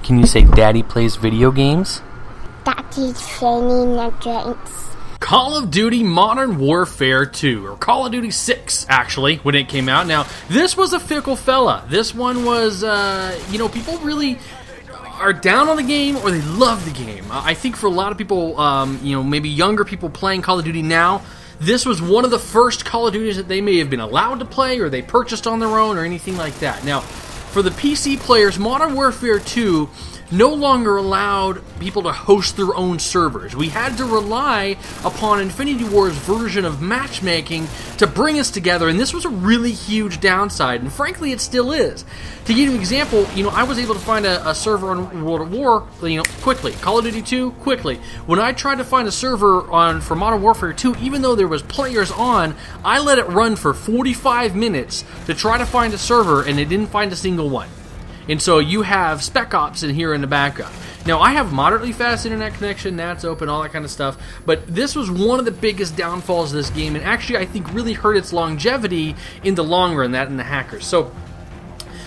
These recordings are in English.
Can you say Daddy plays video games? Daddy's training the drinks. Call of Duty Modern Warfare 2, or Call of Duty 6, actually, when it came out. Now, this was a fickle fella. This one was, people really are down on the game or they love the game. I think for a lot of people, maybe younger people playing Call of Duty now, this was one of the first Call of Duties that they may have been allowed to play or they purchased on their own or anything like that. Now, for the PC players, Modern Warfare 2 no longer allowed people to host their own servers. We had to rely upon Infinity Ward's version of matchmaking to bring us together, and this was a really huge downside, and frankly, it still is. To give you an example, I was able to find a server on World at War, quickly. Call of Duty 2, quickly. When I tried to find a server for Modern Warfare 2, even though there was players on, I let it run for 45 minutes to try to find a server, and it didn't find a single one. And so you have Spec Ops in here in the background. Now, I have moderately fast internet connection, NAT's open, all that kind of stuff, but this was one of the biggest downfalls of this game, and actually I think really hurt its longevity in the long run, that and the hackers. So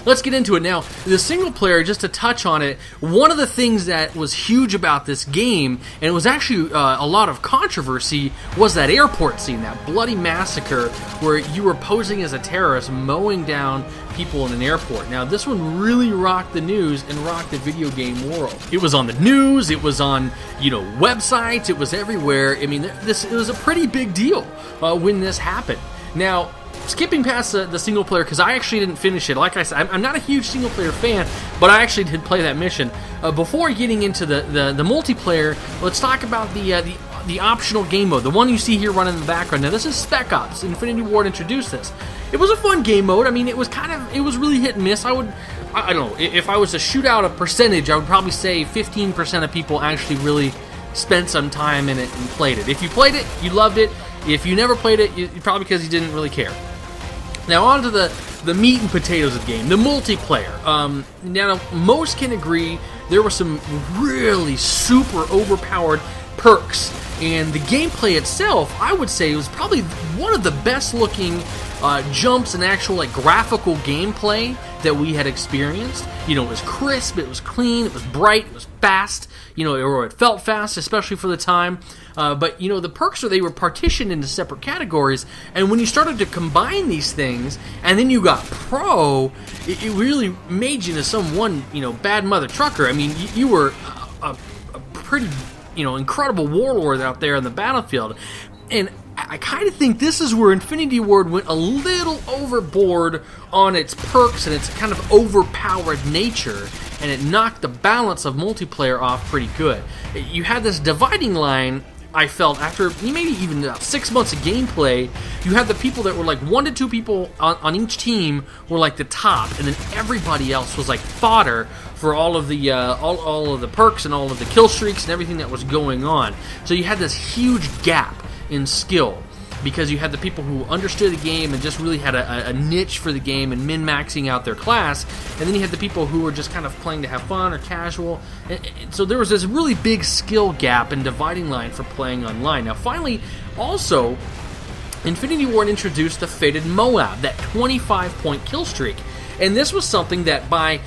let's get into it now. The single player, just to touch on it, one of the things that was huge about this game, and it was actually a lot of controversy, was that airport scene, that bloody massacre where you were posing as a terrorist, mowing down people in an airport. Now, this one really rocked the news and rocked the video game world. It was on the news, it was on, websites, it was everywhere. I mean, it was a pretty big deal when this happened. Now, skipping past the single player, because I actually didn't finish it. Like I said, I'm not a huge single player fan, but I actually did play that mission. Before getting into the multiplayer, let's talk about the optional game mode, the one you see here running in the background. Now, this is Spec Ops. Infinity Ward introduced this. It was a fun game mode. I mean, it was really hit and miss. I don't know, if I was to shoot out a percentage, I would probably say 15% of people actually really spent some time in it and played it. If you played it, you loved it. If you never played it, probably because you didn't really care. Now on to the meat and potatoes of the game, the multiplayer. Now most can agree there were some really super overpowered perks, and the gameplay itself, I would say, was probably one of the best looking jumps and actual graphical gameplay that we had experienced. It was crisp, it was clean, it was bright, it was fast, or it felt fast, especially for the time. But the perks they were partitioned into separate categories, and when you started to combine these things, and then you got pro, it really made you into someone, bad mother trucker. I mean, you were a pretty, incredible warlord out there on the battlefield. And I kind of think this is where Infinity Ward went a little overboard on its perks and its kind of overpowered nature, and it knocked the balance of multiplayer off pretty good. You had this dividing line, I felt, after maybe even about 6 months of gameplay. You had the people that were 1 to 2 people on each team were the top, and then everybody else was fodder for all of the all of the perks and all of the kill streaks and everything that was going on. So you had this huge gap in skill, because you had the people who understood the game and just really had a niche for the game and min-maxing out their class, and then you had the people who were just kind of playing to have fun or casual. And so there was this really big skill gap and dividing line for playing online. Now finally, also, Infinity Ward introduced the Fated Moab, that 25-point kill streak, and this was something that by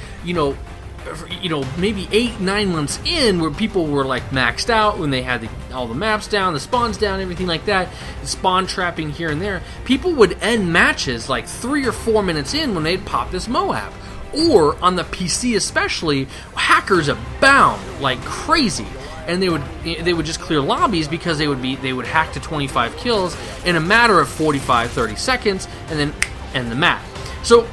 maybe 8-9 months in, where people were maxed out, when they had all the maps down, the spawns down, everything like that, spawn trapping here and there, people would end matches 3 or 4 minutes in when they'd pop this Moab. Or on the PC especially, hackers abound like crazy, and they would just clear lobbies because they would hack to 25 kills in a matter of 45-30 seconds and then end the map. So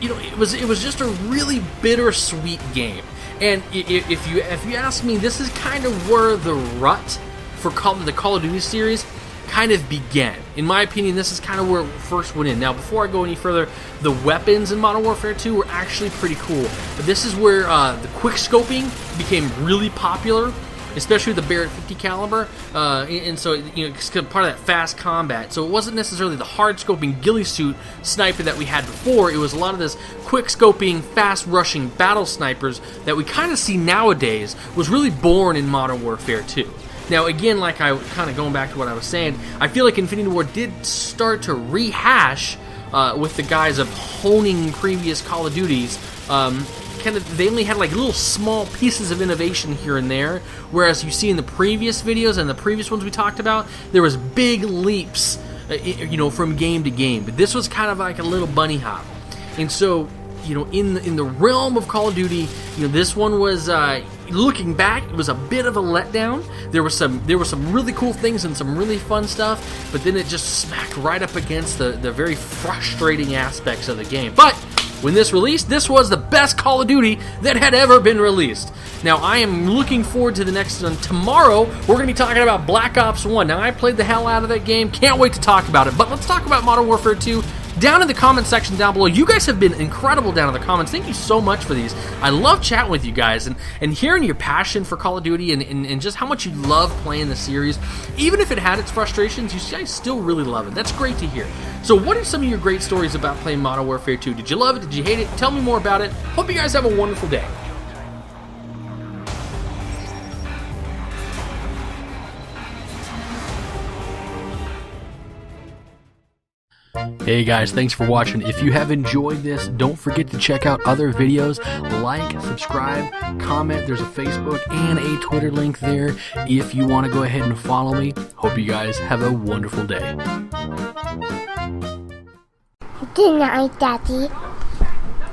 it was just a really bittersweet game. And if you ask me, this is kind of where the rut for the Call of Duty series kind of began. In my opinion, this is kind of where it first went in. Now, before I go any further, the weapons in Modern Warfare 2 were actually pretty cool. But this is where the quick scoping became really popular, especially with the Barrett 50 caliber, and so it's part of that fast combat. So it wasn't necessarily the hard scoping ghillie suit sniper that we had before. It was a lot of this quick scoping, fast rushing battle snipers that we kind of see nowadays was really born in Modern Warfare 2. Now again, I kind of going back to what I was saying, I feel like Infinity Ward did start to rehash with the guise of honing previous Call of Duties. they only had like little small pieces of innovation here and there, whereas you see in the previous videos and the previous ones we talked about, there was big leaps, from game to game. But this was kind of like a little bunny hop. And so, in the realm of Call of Duty, this one was looking back, it was a bit of a letdown. There were some really cool things and some really fun stuff, but then it just smacked right up against the very frustrating aspects of the game. But when this released, this was the best Call of Duty that had ever been released. Now, I am looking forward to the next one. Tomorrow, we're going to be talking about Black Ops 1. Now, I played the hell out of that game. Can't wait to talk about it. But let's talk about Modern Warfare 2. Down in the comment section down below, you guys have been incredible down in the comments. Thank you so much for these. I love chatting with you guys and hearing your passion for Call of Duty and just how much you love playing the series. Even if it had its frustrations, you guys still really love it. That's great to hear. So what are some of your great stories about playing Modern Warfare 2? Did you love it? Did you hate it? Tell me more about it. Hope you guys have a wonderful day. Hey guys, thanks for watching. If you have enjoyed this, don't forget to check out other videos. Like, subscribe, comment. There's a Facebook and a Twitter link there if you want to go ahead and follow me. Hope you guys have a wonderful day. Good night, Daddy.